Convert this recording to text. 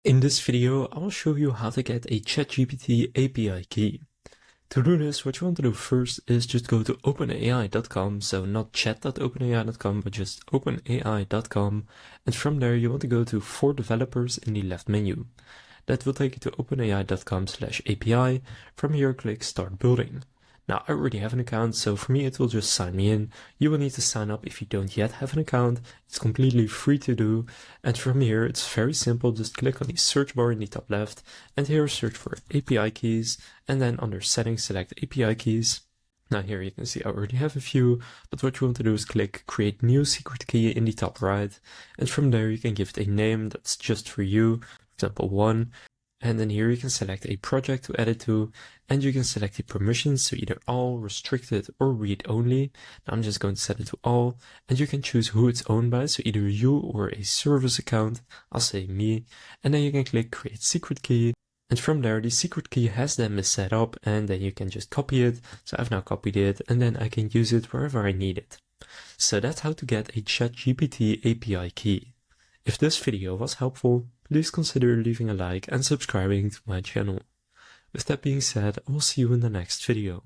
In this video, I will show you how to get a ChatGPT API key. To do this, what you want to do first is just go to openai.com, so not chat.openai.com, but just openai.com, and from there you want to go to For Developers in the left menu. That will take you to openai.com/API. From here, click Start Building. Now, I already have an account, so for me it will just sign me in. You will need to sign up if you don't yet have an account. It's completely free to do. And from here, it's very simple. Just click on the search bar in the top left, and here search for API keys, and then under Settings, select API keys. Now here you can see I already have a few, but what you want to do is click Create New Secret Key in the top right. And from there, you can give it a name that's just for you, for example, 1. And then here you can select a project to add it to, and you can select the permissions, so either all, restricted, or read only. Now I'm just going to set it to all, and you can choose who it's owned by, so either you or a service account. I'll say me, and then you can click Create Secret Key, and from there the secret key has then been set up, and then you can just copy it. So I've now copied it, and then I can use it wherever I need it. So that's how to get a ChatGPT API key. If this video was helpful, please consider leaving a like and subscribing to my channel. With that being said, I will see you in the next video.